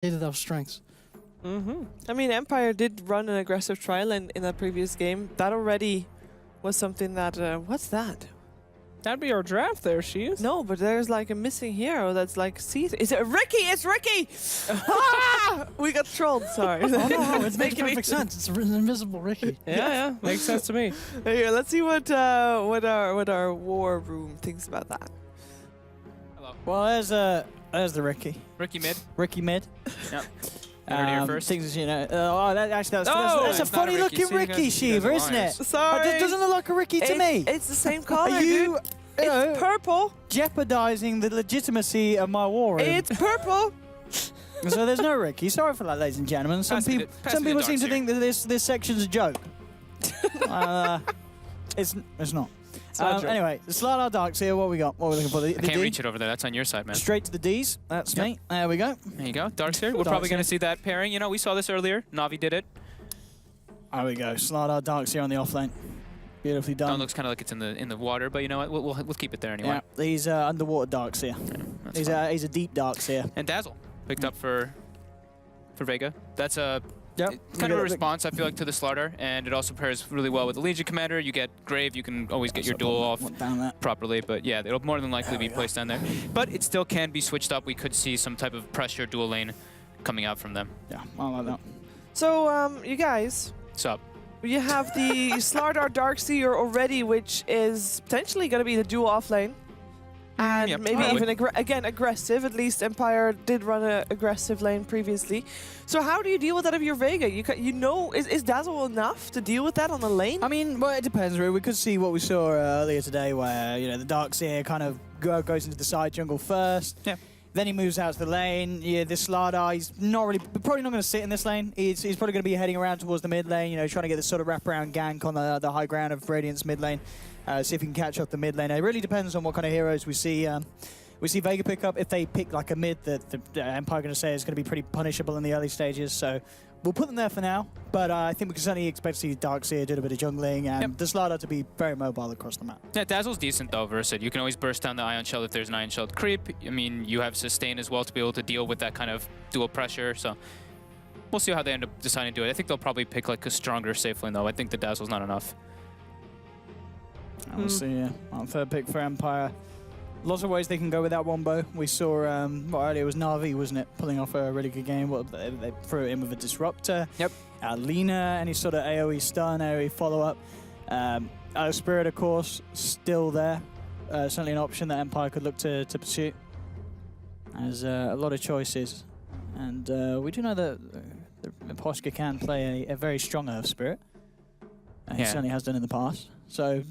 Hated our strengths. I mean, Empire did run an aggressive trial in that previous game. That already was something that... what's that? That'd be our draft there, she is. No, but there's like a missing hero that's like... Is it Ricky? It's Ricky! Ah! We got trolled, sorry. Oh, no, it makes perfect sense. It's an invisible Ricky. Yeah, makes sense to me. Here, let's see what our war room thinks about that. Hello. Well, there's the Ricky. Ricky mid. Ricky mid. Yep. Heard it here first. Things, you know. That's No, a it's not funny a Ricky. looking See, you Ricky, guys are Shiva, isn't it? liars. Sorry. It doesn't look like a Ricky to me. It's the same color, Are you, dude. It's purple. jeopardizing the legitimacy of my war room? It's purple. So there's no Ricky. Sorry for that, ladies and gentlemen. Some Pass me people, the some people darts seem to here. think that this section's a joke. It's not. not a joke. Anyway, the Slardar Darks here. What we got? What we're looking for? The I can't D? reach it over there. That's on your side, man. Straight to the D's. That's Yep. me. There we go. There you go. Dark's here. We're Dark's probably going here. to see that pairing. You know, we saw this earlier. Navi did it. There we go. Slardar Darks here on the offlane. Beautifully done. Dawn looks kind of like it's in the water, but you know what? We'll keep it there anyway. Yeah, these underwater Darks here. That's These fine. are deep Darks here. And Dazzle picked up for Vega. That's a Yep. kind of a response, I feel like, to the Slardar, and it also pairs really well with the Legion Commander. You get Grave, you can always get your duel off Down that. properly, but yeah, it'll more than likely be placed down there. But it still can be switched up. We could see some type of pressure dual lane coming out from them. Yeah, I like that. So, you guys, Sup? you have the Slardar Darkseer already, which is potentially going to be the dual offlane. And Yep, maybe probably. even, again, aggressive. At least Empire did run an aggressive lane previously. So how do you deal with that if you're Vega? You know, is Dazzle enough to deal with that on the lane? I mean, well, it depends, really. We could see what we saw earlier today, where the Darkseer kind of goes into the side jungle first. Yeah. Then he moves out to the lane. Yeah, this Slardar, he's probably not going to sit in this lane. He's probably going to be heading around towards the mid lane, trying to get this sort of wraparound gank on the high ground of Radiant's mid lane. See if he can catch up the mid lane. It really depends on what kind of heroes we see. We see Vega pick up. If they pick like a mid that the Empire going to say is going to be pretty punishable in the early stages. So we'll put them there for now. But I think we can certainly expect to see Darkseer do a bit of jungling and the Slardar to be very mobile across the map. Yeah, Dazzle's decent though, Versed. You can always burst down the Ion Shell if there's an Ion Shelled creep. I mean, you have Sustain as well to be able to deal with that kind of dual pressure. So we'll see how they end up deciding to do it. I think they'll probably pick like a stronger safe lane though. I think the Dazzle's not enough. We'll see. Third pick for Empire. Lots of ways they can go with that wombo. We saw earlier it was Navi, wasn't it? Pulling off a really good game. They threw it in with a Disruptor. Yep. Lina, any sort of AoE stun, AoE follow-up. Spirit, of course, still there. Certainly an option that Empire could look to pursue. There's a lot of choices. And we do know that Poshka can play a very strong Earth Spirit. He certainly has done in the past. So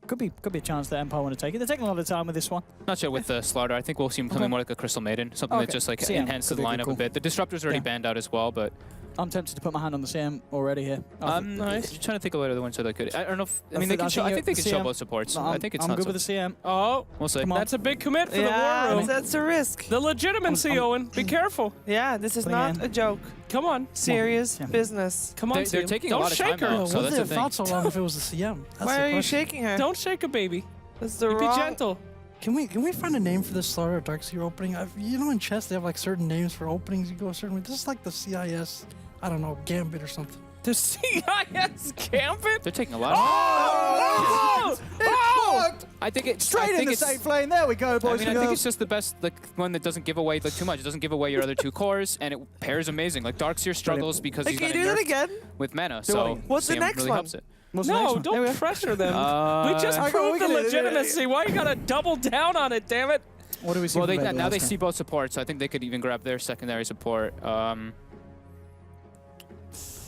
could be a chance that Empire want to take it. They're taking a lot of time with this one. Not sure with the Slardar. I think we'll see something more like a Crystal Maiden. Something that just like CM enhances could the be lineup cool. a bit. The Disruptor's already banned out as well, but I'm tempted to put my hand on the CM already here. nice. Just trying to think of what other ones that I could. I don't know if I mean they can I show. I think they can show CM both supports. No, I think it's I'm not. good with the CM. Oh, We'll see. Come on. that's a big commit for the yeah, war room. that's a risk. The legitimacy, Owen. Be careful. Yeah, this is Putting not in. a joke. Come on. Serious Yeah. business. Come on, They're team. taking a Don't lot of shake time her. out. So Would that's they the have thought thing. so long if it was the CM? That's Why the are you question. shaking her? Don't shake a baby. That's the Be wrong... gentle. Can we find a name for this Slardar Darkseer opening? In chess they have like certain names for openings. You go a certain way. This is like the CIS, I don't know, Gambit or something. The CIS Gambit? They're taking a lot. Of Oh! Oh! I think it's Straight in the safe lane. There we go, boys I mean, and I think girls. it's just the best, like one that doesn't give away like too much. It doesn't give away your other two cores, and it pairs amazing. Like Darkseer struggles because Hey, he's can got you do that again? with mana, so What's the CM next really one? helps it. What's the next No, one? don't pressure them. we just I got- proved we the can- legitimacy. Why you gotta double down on it, damn it? What do we see? Well, from they, Vega now they last see time? both supports, so I think they could even grab their secondary support.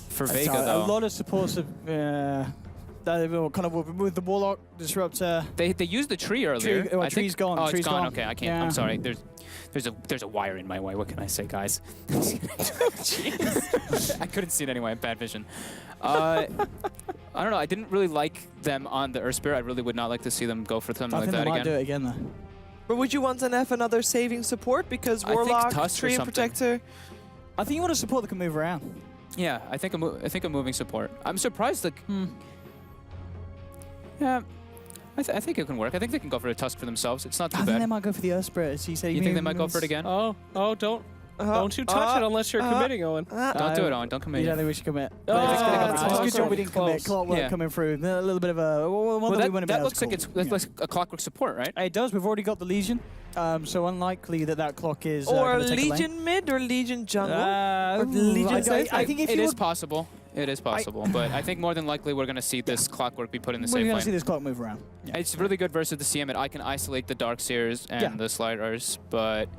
For Vega, So, though, a lot of supports of that kind of with the Warlock Disruptor. they used the tree earlier. Tree- well, I tree's think, gone, Oh, tree's it's gone. gone. Okay, I can't. Yeah. I'm sorry. There's a wire in my way. What can I say, guys? Jeez. I couldn't see it anyway. I have bad vision. I don't know. I didn't really like them on the Earth Spirit. I really would not like to see them go for something I like think they that might again. do it again though. But would you want an F another saving support? Because I think Warlock, Tusk or Tree and something. Protector... I think you want a support that can move around. Yeah, I think a moving support. I'm surprised. Like, yeah, I think it can work. I think they can go for a Tusk for themselves. It's not too I think bad. they might go for the Earth Spirit. As you said, You think they might go for it again? Oh, don't. Don't you touch it unless you're committing, Owen. Don't do it, Owen. Don't commit. You don't think we should commit? Oh, It's a good job we didn't commit. close. Clockwork coming through. A little bit of a one Well, that we wouldn't that be looks like able to it's call. like a Clockwork support, right? It does. We've already got the Legion, so unlikely that clock is Or gonna take a lane. Legion mid or Legion jungle? Or Legion safe I think if It you is were, possible. It is possible, but I think more than likely we're going to see this Clockwork be put in the we're safe going lane. to see this clock move around. Yeah. It's really good versus the CM. I can isolate the Darkseers and the Sliders, but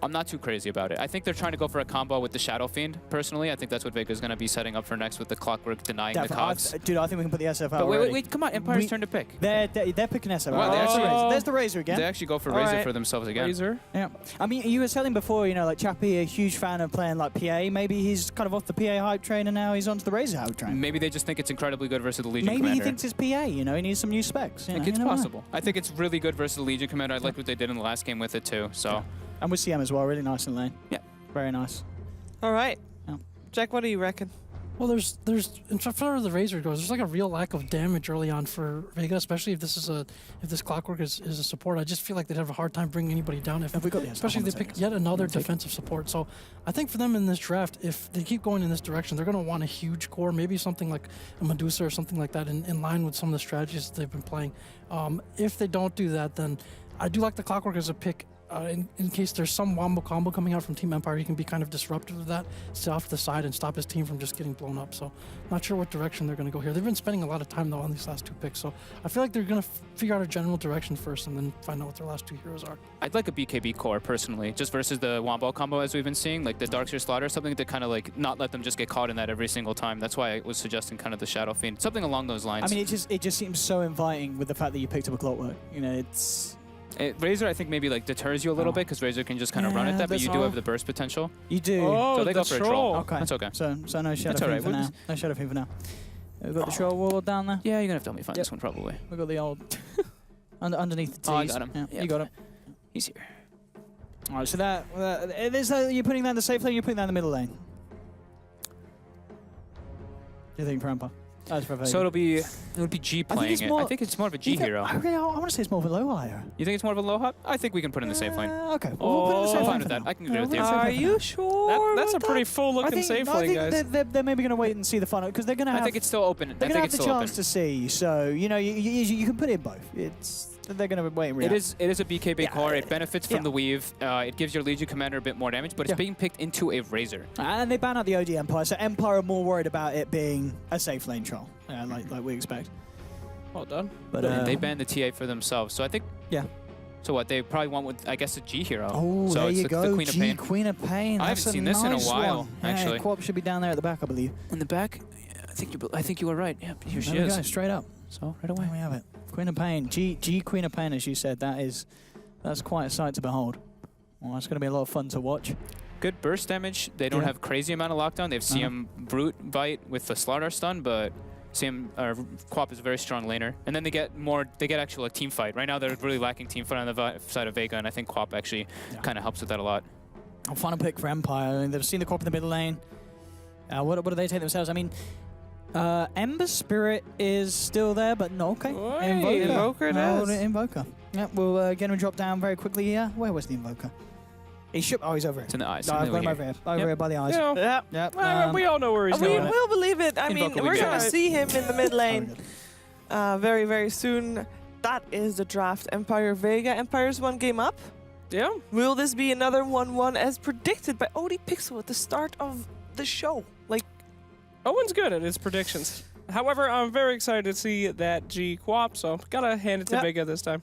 I'm not too crazy about it. I think they're trying to go for a combo with the Shadow Fiend, personally. I think that's what Vega's going to be setting up for next with the Clockwork denying the cogs. Dude, I think we can put the SF out But already. wait, come on. Empire's turn to pick. They're picking SF. Well, they There's the actually- Razor. There's the Razor again. They actually go for All Razor right. for themselves again. Razor. Yeah. I mean, you were telling before, you know, like Chappie, a huge fan of playing like PA. Maybe he's kind of off the PA hype train and now he's onto the Razor hype train. Maybe they just think it's incredibly good versus the Legion Maybe Commander. he thinks it's PA, you know, he needs some new specs. You know, Like, it's you never know. possible. I think it's really good versus the Legion Commander. I like what they did in the last game with it too. So And with CM as well, really nice in lane. Yeah. Very nice. All right. Yeah. Jack, what do you reckon? Well, there's in far as the Razor goes, there's like a real lack of damage early on for Vega, especially if this Clockwork is a support. I just feel like they'd have a hard time bringing anybody down Have we got the especially if they pick yet another defensive support. So I think for them in this draft, if they keep going in this direction, they're going to want a huge core, maybe something like a Medusa or something like that in line with some of the strategies that they've been playing. If they don't do that, then I do like the Clockwork as a pick. In case there's some wombo combo coming out from Team Empire, he can be kind of disruptive of that, sit off to the side and stop his team from just getting blown up. So not sure what direction they're going to go here. They've been spending a lot of time, though, on these last two picks. So I feel like they're going to figure out a general direction first and then find out what their last two heroes are. I'd like a BKB core, personally, just versus the Wombo combo as we've been seeing, like the Darkseer Slaughter, something to kind of like not let them just get caught in that every single time. That's why I was suggesting kind of the Shadow Fiend, something along those lines. I mean, it just seems so inviting with the fact that you picked up a Clockwork. You know, it's... Razor, I think maybe like deters you a little bit because Razor can just kind of run at that, but you do have the burst potential. You do. Oh, So they the go for a troll. Okay. That's okay. So no Shadow That's all Fiend right. for We'll now. just- No Shadow Fiend for now. We've got the Troll Warlord down there. Yeah, you're gonna have to help me find Yep. this one probably. We've got the old... underneath the Oh, I T's. got him. Yeah, Yep. you got him. He's here. All right, so you're putting that in the safe lane, you're putting that in the middle lane. What do you think, Prampa? That's for Vega. So it'll be G playing it's it. more- I think it's more of a G hero. I want to say it's more of a low higher. You think it's more of a low hop? I think we can put it in the safe lane. Okay, we'll put it in the safe I'm lane fine for with that. now. I can agree with we'll you. put it in the Are safe lane for you now. sure? That's a about pretty that? full-looking safe lane, guys. They're maybe going to wait and see the final because they're going to have. I think it's still open. They're I going to think have it's the still chance open. to see. So you know, you can put it in both. They're going to wait and react. It is a BKB core. It benefits from yeah. the weave. It gives your Legion Commander a bit more damage, but it's being picked into a Razor. And they ban out the OG Empire, so Empire are more worried about it being a safe lane troll, like we expect. Well done. But They banned the TA for themselves, so I think. Yeah. So what they probably want with, I guess, a G hero. Oh, so there it's you the go. Queen of G, Pain. Queen of Pain. I That's haven't seen this in a nice while, one. actually. Yeah, Quap should be down there at the back, I believe. In the back, I think you were right. Yeah, here she There we is. go, straight up. So right away. There we have it. Queen of Pain. G Queen of Pain, as you said. That's quite a sight to behold. Well, that's going to be a lot of fun to watch. Good burst damage. They don't Yeah. have crazy amount of lockdown. They have CM Brute Bite with the Slaughter stun, but CM Quap is a very strong laner. And then they get actual like team fight. Right now they're really lacking team fight on the side of Vega, and I think Quap actually kind of helps with that a lot. A final pick for Empire. I mean, they've seen the Quap in the middle lane. What do they take themselves? I mean, Ember Spirit is still there, but no, okay. Oi, Invoker it No, is. Invoker. Yeah, we'll get him drop down very quickly here. Where was the Invoker? He's he's over here. It's in the eyes. No, I've got him over here. Over here by the eyes. Yeah. Yeah. Yep. Well, we all know where he's We going. will believe it. I mean, Invoker we we're get. going to see him in the mid lane Very good. very, very soon. That is the draft. Empire Vega. Empire's one game up. Yeah. Will this be another 1-1 as predicted by ODPixel at the start of the show? Like, Owen's good at his predictions. However, I'm very excited to see that G Quap, so gotta hand it to Yep. Vega this time.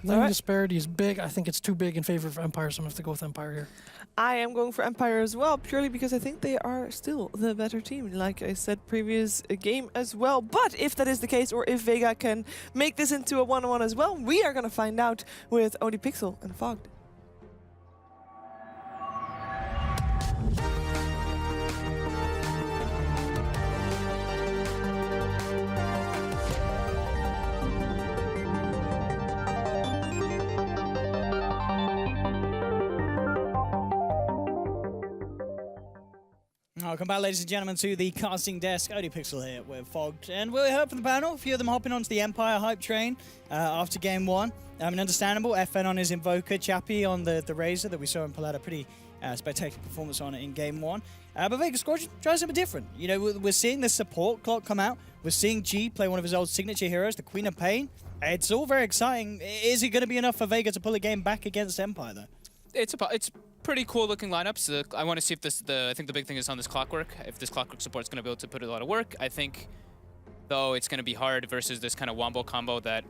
Lane Alright. disparity is big. I think it's too big in favor of Empire, so I'm going to have to go with Empire here. I am going for Empire as well, purely because I think they are still the better team, like I said previous game as well. But if that is the case, or if Vega can make this into a 1-1 as well, we are going to find out with ODPixel and Fogged. Welcome back, ladies and gentlemen, to the casting desk. ODPixel here with Fogged. And we heard from the panel, a few of them hopping onto the Empire hype train after game one. I mean, understandable. FN on his Invoker, Chappie on the Razor that we saw him pull out a pretty spectacular performance on it in Game 1. But Vega Squadron tries something different. You know, we're seeing the support clock come out. We're seeing G play one of his old signature heroes, the Queen of Pain. It's all very exciting. Is it going to be enough for Vega to pull a game back against Empire, though? It's pretty cool looking lineups. I want to see if I think the big thing is on this clockwork. If this clockwork support is going to be able to put a lot of work. I think, though, it's going to be hard versus this kind of wombo combo that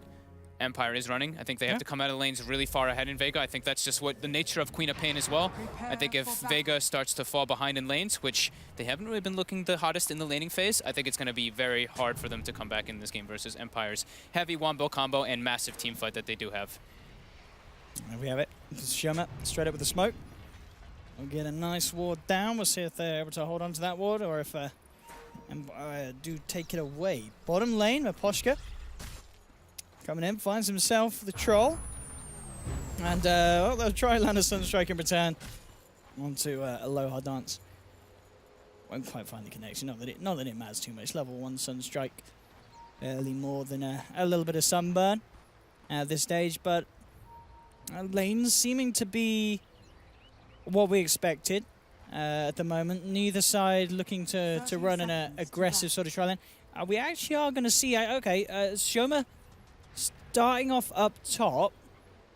Empire is running. I think they have to come out of the lanes really far ahead in Vega. I think that's just what the nature of Queen of Pain as well. I think if Vega starts to fall behind in lanes, which they haven't really been looking the hottest in the laning phase, I think it's going to be very hard for them to come back in this game versus Empire's heavy wombo combo and massive team fight that they do have. There we have it. This is Shoma straight up with the smoke. We'll get a nice ward down. We'll see if they're able to hold on to that ward or if Empire do take it away. Bottom lane, Maposhka coming in, finds himself the troll. And they'll try land a Sunstrike in return onto Aloha Dance. Won't quite find the connection, not that it matters too much. Level 1 Sunstrike, barely more than a little bit of sunburn at this stage, but lanes seeming to be what we expected at the moment. Neither side looking to run an aggressive sort of try lane. We actually are going to see, Shoma starting off up top.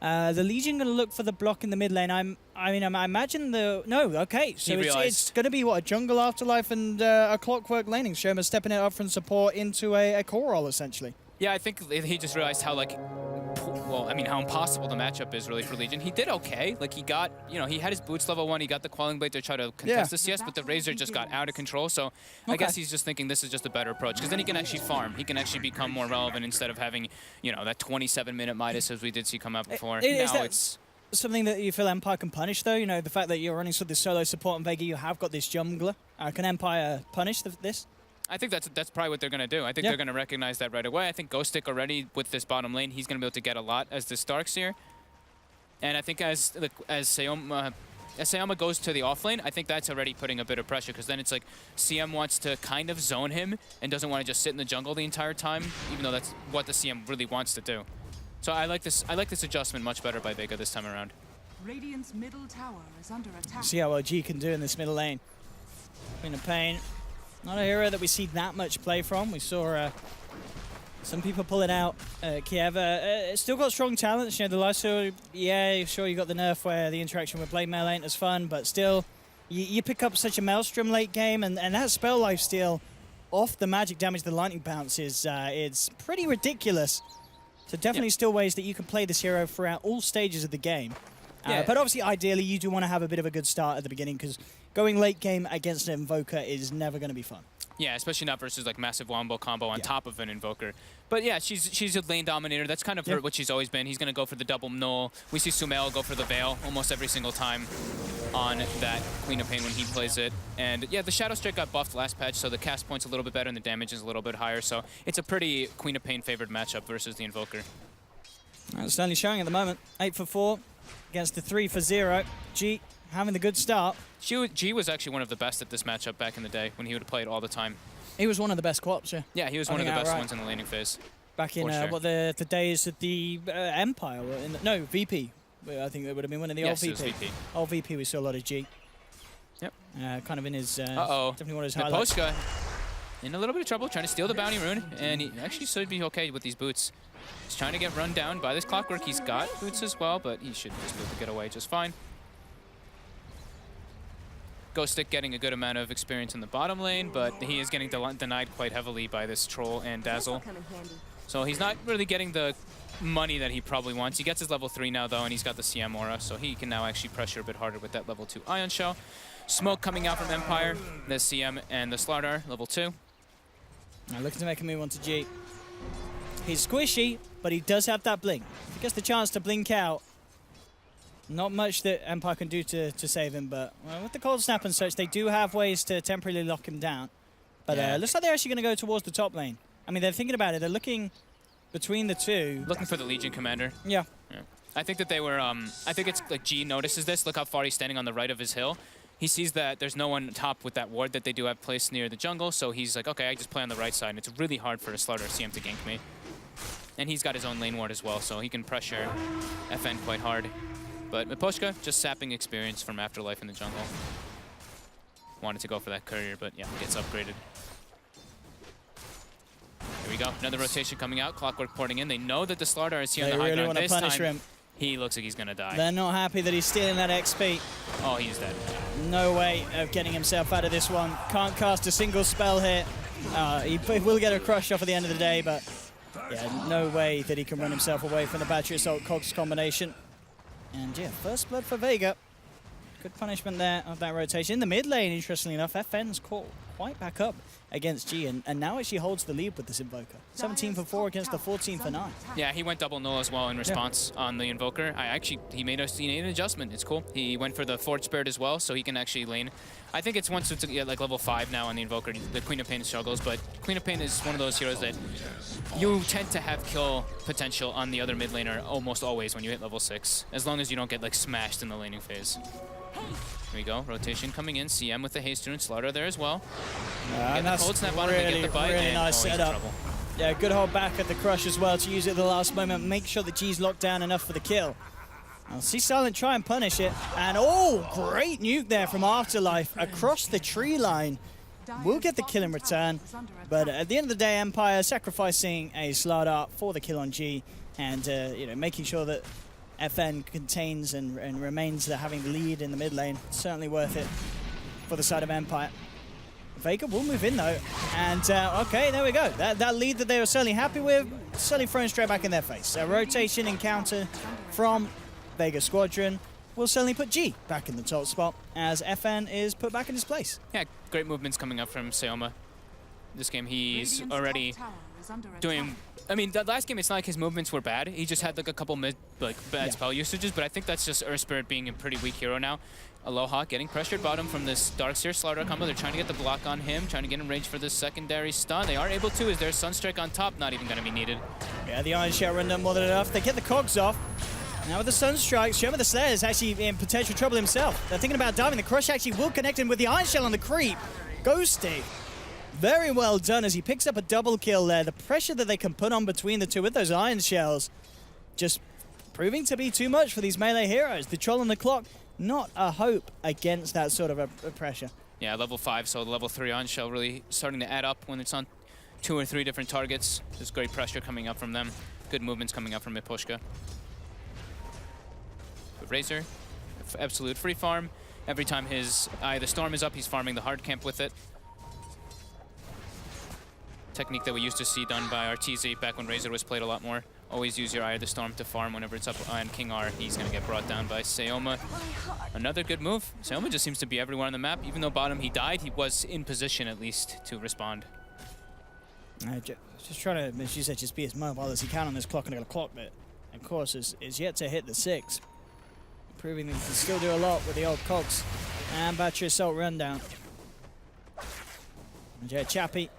The Legion going to look for the block in the mid lane. I imagine so it's going to be what, a jungle afterlife and a clockwork laning. Shoma stepping it up from support into a core role essentially. Yeah, I think he just realized how how impossible the matchup is really for Legion. He did okay. Like he got, he had his boots level 1. He got the Quelling Blade to try to contest the CS, but the Razor just got out of control. So I guess he's just thinking this is just a better approach because then he can actually farm. He can actually become more relevant instead of having, that 27-minute Midas as we did see come out before. It's something that you feel Empire can punish though. The fact that you're running sort of this solo support in Vega, you have got this jungler. Can Empire punish this? I think that's probably what they're going to do. I think they're going to recognize that right away. I think Ghost Stick already with this bottom lane, he's going to be able to get a lot as the Starkseer. And I think as Sayama goes to the offlane, I think that's already putting a bit of pressure because then it's like CM wants to kind of zone him and doesn't want to just sit in the jungle the entire time, even though that's what the CM really wants to do. So I like this adjustment much better by Vega this time around. Radiant's middle tower is under attack. See how well G can do in this middle lane. Queen of Pain. Not a hero that we see that much play from. We saw some people pulling out Kiev. Still got strong talents. The Lyso, sure you got the nerf where the interaction with Blade Mail ain't as fun, but still, you pick up such a Maelstrom late game, and that spell lifesteal off the magic damage the lightning bounce is it's pretty ridiculous. So definitely still ways that you can play this hero throughout all stages of the game. But obviously, ideally, you do want to have a bit of a good start at the beginning because going late game against an Invoker is never going to be fun. Yeah, especially not versus like massive wombo combo on top of an Invoker. But yeah, she's a lane dominator. That's kind of what she's always been. He's going to go for the double null. We see Sumail go for the Veil almost every single time on that Queen of Pain when he plays it. And yeah, the Shadow Strike got buffed last patch, so the cast point's a little bit better and the damage is a little bit higher. So it's a pretty Queen of Pain favored matchup versus the Invoker. It's certainly showing at the moment. 8 for 4 against the 3 for 0. G having the good start. G was actually one of the best at this matchup back in the day when he would play it all the time. He was one of the best co-ops, yeah. Yeah, he was one of the best ones in the laning phase. Back in the days of the Empire, VP. I think it would have been one of the old VP. It was VP. Old VP, we saw a lot of G. Yep. Kind of in his definitely one of his highlights. Naposhka in a little bit of trouble, trying to steal the bounty rune, and he actually should be okay with these boots. He's trying to get run down by this clockwork. He's got boots as well, but he should just be able to get away just fine. Ghost Stick getting a good amount of experience in the bottom lane, but he is getting denied quite heavily by this Troll and Dazzle. So he's not really getting the money that he probably wants. He gets his level 3 now, though, and he's got the CM aura, so he can now actually pressure a bit harder with that level 2 Ion Shell. Smoke coming out from Empire, the CM and the Slardar, level 2. Now looking to make a move onto G. He's squishy, but he does have that blink. If he gets the chance to blink out, not much that Empire can do to save him, but with the cold snap and such, they do have ways to temporarily lock him down. But looks like they're actually going to go towards the top lane. I mean, they're thinking about it. They're looking between the two. Looking for the Legion Commander. Yeah. I think that they were, I think it's like G notices this. Look how far he's standing on the right of his hill. He sees that there's no one top with that ward that they do have placed near the jungle, so he's like, okay, I just play on the right side, and it's really hard for a Slardar CM to gank me. And he's got his own lane ward as well, so he can pressure FN quite hard. But Miposhka, just sapping experience from Afterlife in the jungle. Wanted to go for that courier, but yeah, gets upgraded. Here we go, another rotation coming out, Clockwork porting in. They know that the Slardar is here on the high ground. This punish time, him. he looks like he's gonna die. They're not happy that he's stealing that XP. Oh, he's dead. No way of getting himself out of this one. Can't cast a single spell here. He will get a crush off at the end of the day, but yeah, no way that he can run himself away from the Battery Assault Cogs combination. And yeah, first blood for Vega. Good punishment there of that rotation. In the mid lane, interestingly enough, FN's caught quite back up against G, and now actually holds the lead with this Invoker. 17 for 4 against the 14 for 9. Yeah, he went double null as well in response on the Invoker. He made an adjustment. It's cool. He went for the Forge Spirit as well, so he can actually lane. I think it's once it's at like level 5 now on the Invoker, the Queen of Pain struggles, but Queen of Pain is one of those heroes that you tend to have kill potential on the other mid laner almost always when you hit level 6, as long as you don't get like smashed in the laning phase. Here we go, rotation coming in, CM with the haste rune, Slardar there as well. And that's cold snap on him, they get the bite, really and nice setup. Yeah, good hold back at the crush as well to use it at the last moment. Make sure that G's locked down enough for the kill. I'll see Silent try and punish it. And oh, great nuke there from Afterlife across the tree line. We'll get the kill in return. But at the end of the day, Empire sacrificing a Slardar for the kill on G, and you know, making sure that FN contains and remains having the lead in the mid lane. Certainly worth it for the side of Empire. Vega will move in though, and okay, there we go. That lead that they were certainly happy with, certainly thrown straight back in their face. A rotation encounter from Vega Squadron will certainly put G back in the top spot as FN is put back in his place. Yeah, great movements coming up from Seoma. This game, he's already doing... I mean, that last game, it's not like his movements were bad. He just had like a couple bad spell usages, but I think that's just Earth Spirit being a pretty weak hero now. Aloha getting pressured bottom from this Darkseer Slardar combo. They're trying to get the block on him, trying to get him range for this secondary stun. They are able to. Is there Sunstrike on top? Not even going to be needed. Yeah, the Iron Shell run done more than enough. They get the cogs off. Now with the Sunstrike, Shoma the Slayer is actually in potential trouble himself. They're thinking about diving. The crush actually will connect him with the Iron Shell on the creep. Ghosting. Very well done as he picks up a double kill there. The pressure that they can put on between the two with those Iron Shells just proving to be too much for these melee heroes. The Troll on the clock, not a hope against that sort of a pressure. Yeah, level 5, so the level 3 Iron Shell really starting to add up when it's on 2 or 3 different targets. There's great pressure coming up from them. Good movements coming up from Miposhka. But Razor, absolute free farm. Every time his Eye of the Storm is up, he's farming the hard camp with it. Technique that we used to see done by RTZ back when Razor was played a lot more. Always use your Eye of the Storm to farm whenever it's up on King R. He's going to get brought down by Seoma. Another good move. Seoma just seems to be everywhere on the map. Even though bottom he died, he was in position at least to respond. Just trying to, as you said, just be as mobile as he can on this clock, and a clock that, of course, is yet to hit the 6. Proving that he can still do a lot with the old cogs. And Battery Assault rundown. And yeah, Chappie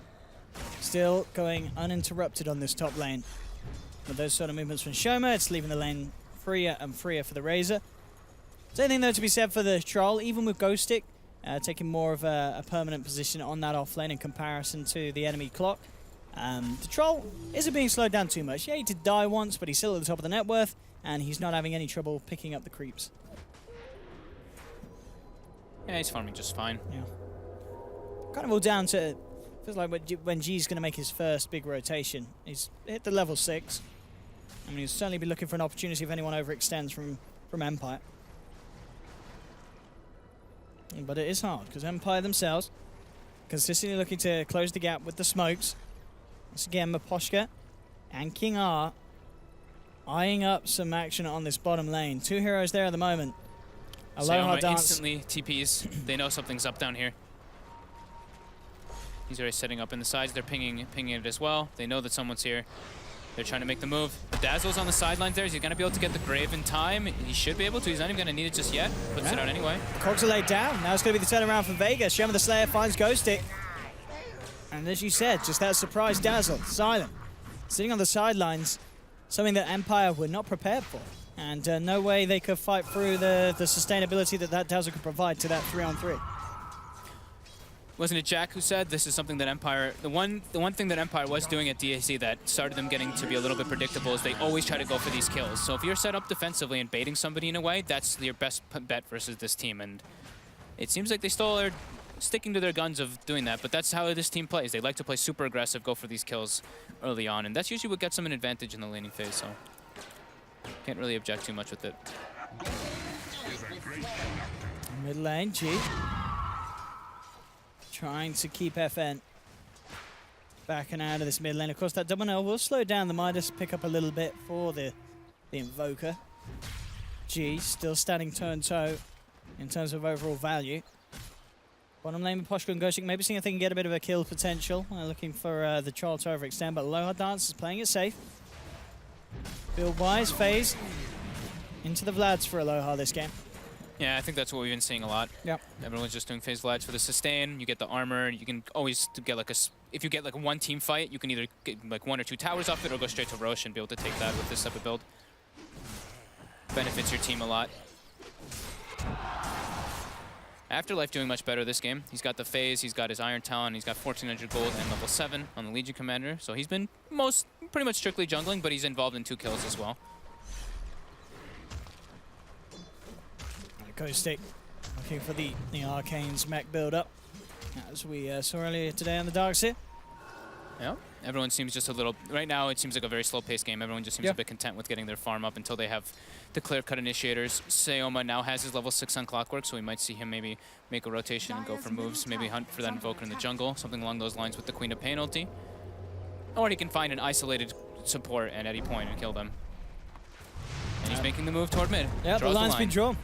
still going uninterrupted on this top lane. With those sort of movements from Shoma, it's leaving the lane freer and freer for the Razor. Same thing though to be said for the Troll, even with Ghost Stick, taking more of a permanent position on that off lane in comparison to the enemy clock. The Troll isn't being slowed down too much. Yeah, he did die once, but he's still at the top of the net worth, and he's not having any trouble picking up the creeps. Yeah, he's farming just fine. Yeah. Kind of all down to... Feels like when G's going to make his first big rotation, he's hit the level 6. I mean, he'll certainly be looking for an opportunity if anyone overextends from Empire. But it is hard, because Empire themselves consistently looking to close the gap with the smokes. Once again, Miposhka and King R eyeing up some action on this bottom lane. 2 heroes there at the moment. Aloha Seoma dance. instantly TPs. They know something's up down here. He's already setting up in the sides. They're pinging it as well. They know that someone's here. They're trying to make the move. Dazzle's on the sidelines there. Is he going to be able to get the Grave in time? He should be able to. He's not even going to need it just yet. Puts it out anyway. Cogs are laid down. Now it's going to be the turnaround for Vega. Shoma the Slayer finds Ghost Stick. And as you said, just that surprise Dazzle. Silent. Sitting on the sidelines. Something that Empire were not prepared for. And no way they could fight through the sustainability that Dazzle could provide to that 3-on-3. wasn't it Jack who said this is something that Empire, the one thing that Empire was doing at DAC that started them getting to be a little bit predictable is they always try to go for these kills. So if you're set up defensively and baiting somebody in a way, that's your best bet versus this team. And it seems like they still are sticking to their guns of doing that, but that's how this team plays. They like to play super aggressive, go for these kills early on, and that's usually what gets them an advantage in the laning phase, so can't really object too much with it. Mid lane, G. Trying to keep FN backing out of this mid lane. Of course, that double nail will slow down the Midas, pick up a little bit for the Invoker. G still standing toe-and-toe in terms of overall value. Bottom lane with Poshka and Ghostik, maybe seeing if they can get a bit of a kill potential. Looking for the Troll to overextend, but Aloha Dance is playing it safe. Build-wise, phase into the Vlads for Aloha this game. Yeah, I think that's what we've been seeing a lot. Yep. Everyone's just doing phase Vlads for the sustain. You get the armor. You can always get like if you get like a one team fight, you can either get like 1 or 2 towers off it or go straight to Rosh and be able to take that with this type of build. Benefits your team a lot. Afterlife doing much better this game. He's got the phase, he's got his Iron Talon, he's got 1400 gold and level 7 on the Legion Commander. So he's been pretty much strictly jungling, but he's involved in 2 kills as well. Ghostik looking for the Arcane's mech build-up, as we saw earlier today on the Darkseer. Yeah, everyone seems just a little... Right now, it seems like a very slow-paced game. Everyone just seems a bit content with getting their farm up until they have the clear-cut initiators. Seoma now has his level 6 on Clockwork, so we might see him maybe make a rotation and go for moves. Maybe hunt for that Invoker in the jungle, something along those lines with the Queen of Pain ulti. Or he can find an isolated support at any point and kill them. And he's making the move toward mid. Yeah, the line's been drawn.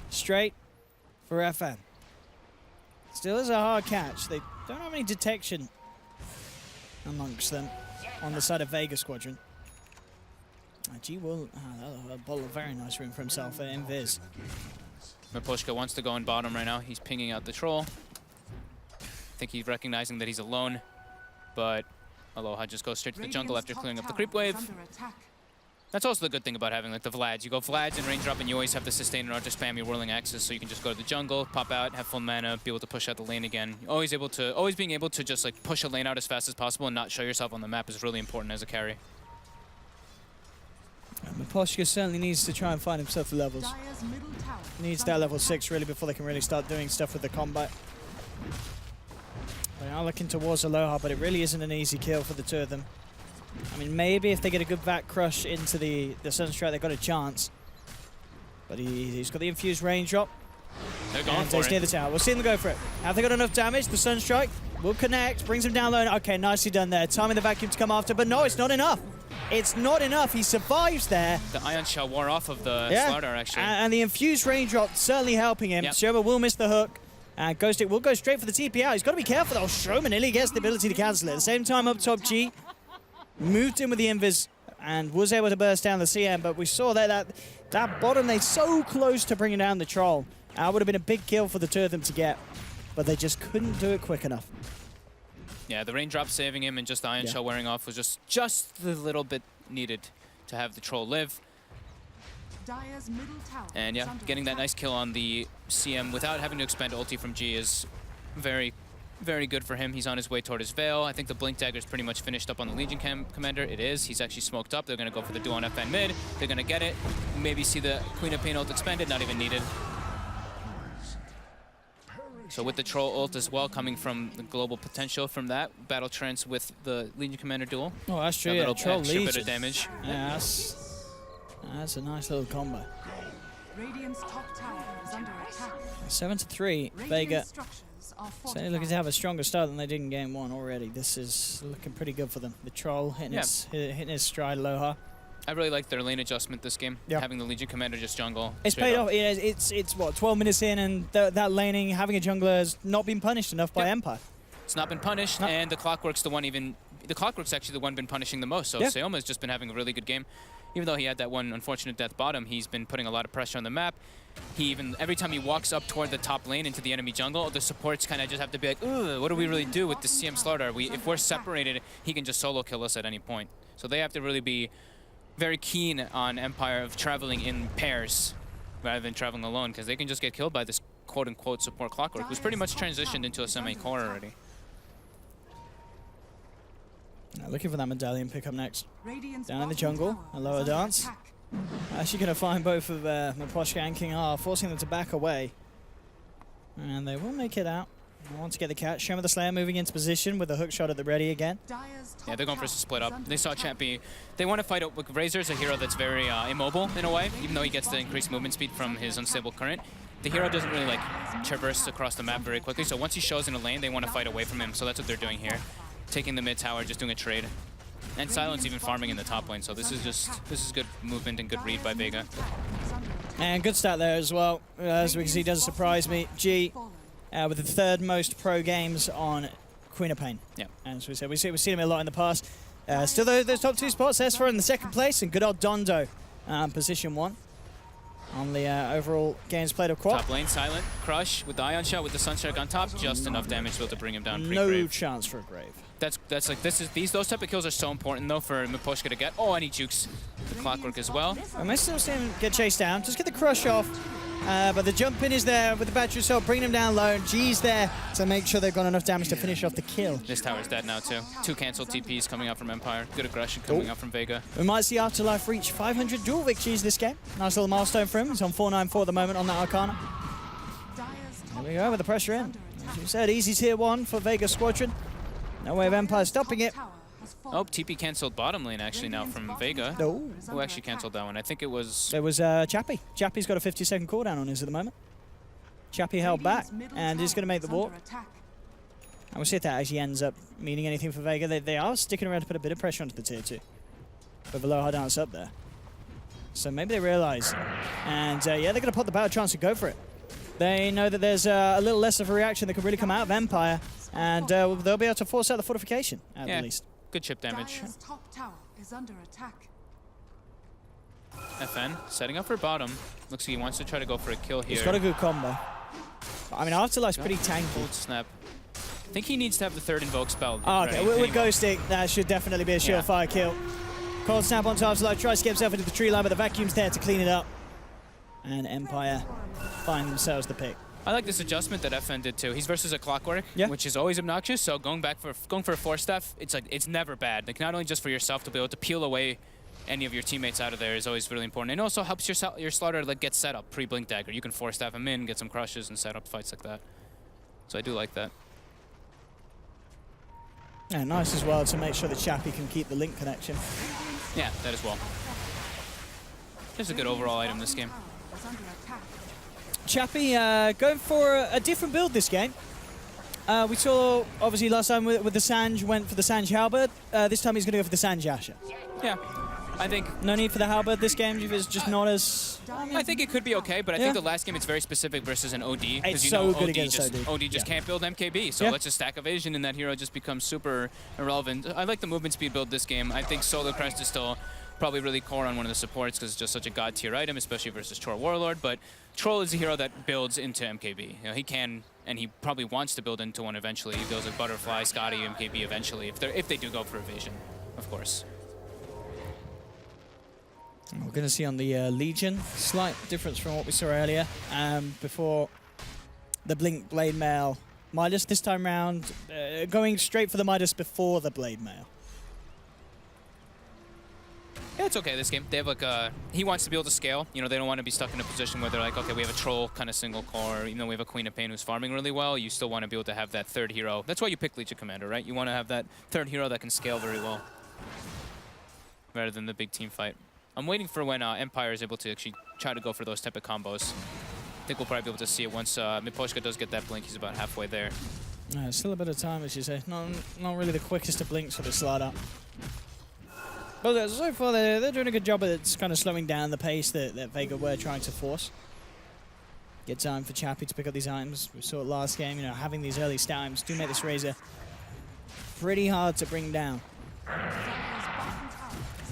Straight for FN. Still is a hard catch. They don't have any detection amongst them on the side of Vega Squadron. G will bottle a very nice room for himself in Viz. Miposhka wants to go in bottom right now. He's pinging out the troll. I think he's recognizing that he's alone, but Aloha just goes straight to the jungle after clearing up the creep wave. That's also the good thing about having like the Vlads. You go Vlads and range drop, and you always have the sustain in order to spam your whirling axes, so you can just go to the jungle, pop out, have full mana, be able to push out the lane again. Always being able to just like push a lane out as fast as possible and not show yourself on the map is really important as a carry. Miposhka certainly needs to try and find himself the levels. Needs that level 6 really before they can really start doing stuff with the combat. They are looking towards Aloha, but it really isn't an easy kill for the 2 of them. I mean, maybe if they get a good back crush into the Sunstrike, they've got a chance. But he's got the infused range drop. They're going for it. Near the tower. We'll see them go for it. Have they got enough damage? The Sunstrike will connect, brings him down low. Okay, nicely done there. Timing the vacuum to come after, but no, it's not enough. It's not enough. He survives there. The Ion Shell wore off of the Slardar, actually. And the infused range drop certainly helping him. Yep. Shoma will miss the hook. And Ghostik will go straight for the TP out. He's got to be careful though. Shoma nearly gets the ability to cancel it. At the same time, up top, G moved in with the Invis and was able to burst down the CM, but we saw that bottom, they're so close to bringing down the Troll. That would have been a big kill for the 2 of them to get, but they just couldn't do it quick enough. Yeah, the raindrop saving him and just the Ion Shell wearing off was just the little bit needed to have the Troll live. And yeah, getting that nice kill on the CM without having to expend ulti from G is very, very good for him. He's on his way toward his Veil. I think the Blink Dagger's pretty much finished up on the Legion Commander. It is. He's actually smoked up. They're going to go for the duo on FN mid. They're going to get it. Maybe see the Queen of Pain ult expended. Not even needed. So with the Troll ult as well, coming from the global potential from that, battle trance with the Legion Commander duel. Oh, that's true. A little Troll extra Legion. bit of damage. Yeah, that's a nice little combo. Radiant's top tower is under attack. 7-3. Vega certainly looking to have a stronger start than they did in game 1 already. This is looking pretty good for them. The Troll hitting his stride, Aloha. I really like their lane adjustment this game. Yep. Having the Legion Commander just jungle. It's paid off. Yeah, it's what, 12 minutes in, and that laning, having a jungler has not been punished enough by Empire. It's not been punished, and the Clockwork's the Clockwork's actually the one been punishing the most. So Seoma's just been having a really good game. Even though he had that one unfortunate death bottom, he's been putting a lot of pressure on the map. Every time he walks up toward the top lane into the enemy jungle, the supports kind of just have to be like, ugh, what do we really do with the CM Slardar? If we're separated, he can just solo kill us at any point. So they have to really be very keen on Empire of traveling in pairs rather than traveling alone, because they can just get killed by this quote-unquote support Clockwork, who's pretty much transitioned into a semi-core already. Looking for that medallion pickup next. Radiant's Down in the bottom jungle, tower a is lower under dance. attack. Actually going to find both of Miposhka and King R, forcing them to back away. And they will make it out. They want to get the catch. Shema the Slayer moving into position with a hook shot at the ready again. Dire's top Yeah, they're going for tower us to split is up. under They saw attack. Champy. They want to fight up with Razor's a hero that's very immobile in a way, even though he gets the increased movement speed from his unstable current. The hero doesn't really like traverse across the map very quickly, so once he shows in a lane, they want to fight away from him, so that's what they're doing here. Taking the mid tower, just doing a trade. And Silence even farming in the top lane, so this is good movement and good read by Vega. And good stat there as well. As we can see, doesn't surprise me. G with the third most pro games on Queen of Pain. Yeah. And as we said, we've seen him a lot in the past. Still those top 2 spots. S4 in the 2nd place, and good old Dondo, position 1 on the overall games played of Quad. Top lane, Silent, Crush with the Ion Shot with the Sunstrike on top, just enough damage to bring him down No pre-grave. chance for a grave. That's like those type of kills are so important though for Miposhka to get. Oh, and he jukes the Clockwork as well. I may still see him get chased down. Just get the crush off. But the jump in is there with the battery assault, bringing him down low. G's there to make sure they've got enough damage to finish off the kill. This tower's dead now too. 2 cancelled TPs coming out from Empire. Good aggression coming out from Vega. We might see Afterlife reach 500 duel victories this game. Nice little milestone for him. He's on 494 at the moment on that Arcana. There we go with the pressure in. As you said, easy tier 1 for Vega Squadron. No way of Empire stopping it. Oh, TP cancelled bottom lane actually now from Vega. No. Who actually cancelled that one? I think it was... There was Chappie. Chappie's got a 50-second cooldown on his at the moment. Chappie held back and he's going to make the walk. And we'll see if that actually ends up meaning anything for Vega. They are sticking around to put a bit of pressure onto the tier 2. With a low hard dance up there. So maybe they realise. And yeah, they're going to put the battle chance to go for it. They know that there's a little less of a reaction that could really come out of Empire. And they'll be able to force out the fortification at the least. Good chip damage. Dire's top tower is under attack. FN setting up for bottom. Looks like he wants to try to go for a kill here. He's got a good combo. I mean, Afterlife's pretty tanky. Cold snap. I think he needs to have the 3rd invoke spell. Oh, okay, ready. with Ghosting, that should definitely be a surefire kill. Cold snap onto Afterlife, tries to get himself into the tree line, but the vacuum's there to clean it up. And Empire find themselves the pick. I like this adjustment that FN did too. He's versus a Clockwork, which is always obnoxious. So going for a Force Staff, it's never bad. Like not only just for yourself to be able to peel away any of your teammates out of there is always really important. And it also helps your Slaughter like get set up pre-Blink Dagger. You can Force Staff him in, get some crushes, and set up fights like that. So I do like that. Yeah, nice as well to make sure that Chappie can keep the link connection. Yeah, that as well. Just a good overall item this game. Chappie going for a different build this game. We saw, obviously, last time with the Sanj, went for the Sanj Halberd. This time he's going to go for the Sanj Asher. Yeah, I think... No need for the Halberd this game, it's just not as... I think it could be okay, but I think the last game it's very specific versus an OD. It's you so know good against OD. OD just can't build MKB, so let's just stack evasion and that hero just becomes super irrelevant. I like the movement speed build this game. I think Solar Crest is still probably really core on one of the supports because it's just such a god tier item, especially versus Troll Warlord, but Troll is a hero that builds into MKB. You know, he can, and he probably wants to build into one eventually. He builds like Butterfly, Scotty, MKB eventually, if they do go for evasion, of course. We're going to see on the Legion, slight difference from what we saw earlier. Before the Blink Blade Mail Midas this time round, going straight for the Midas before the Blade Mail. Yeah, it's okay this game. They have like he wants to be able to scale. You know, they don't want to be stuck in a position where they're like, okay, we have a Troll kind of single core, even though we have a Queen of Pain who's farming really well, you still want to be able to have that 3rd hero. That's why you pick Legion Commander, right? You want to have that 3rd hero that can scale very well. Rather than the big team fight. I'm waiting for when Empire is able to actually try to go for those type of combos. I think we'll probably be able to see it once Miposhka does get that blink. He's about halfway there. Still a bit of time, as you say. Not really the quickest of blinks for the Slardar. But so far, they're doing a good job at kind of slowing down the pace that Vega were trying to force. Get time for Chappie to pick up these items. We saw it last game, you know, having these early items do make this Razor pretty hard to bring down.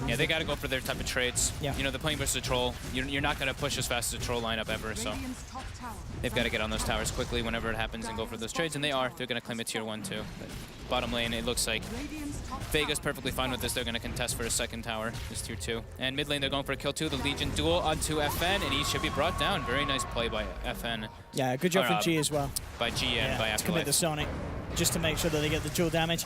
Yeah, they got to go for their type of trades. Yeah. You know, they're playing versus a troll. You're not going to push as fast as a troll lineup ever, so Radiant's top tower they've got to get on those towers quickly whenever it happens and go for those trades, and they are. They're going to claim a tier 1 too. But bottom lane, it looks like Radiant's top Vega's tower perfectly is fine under with this. They're going to contest for a second tower, this tier 2. And mid lane, they're going for a kill 2. The Legion duel onto FN, and he should be brought down. Very nice play by FN. Yeah, good job Or, from G as well. By G and by to commit the Afterlife. Sonic, just to make sure that they get the dual damage.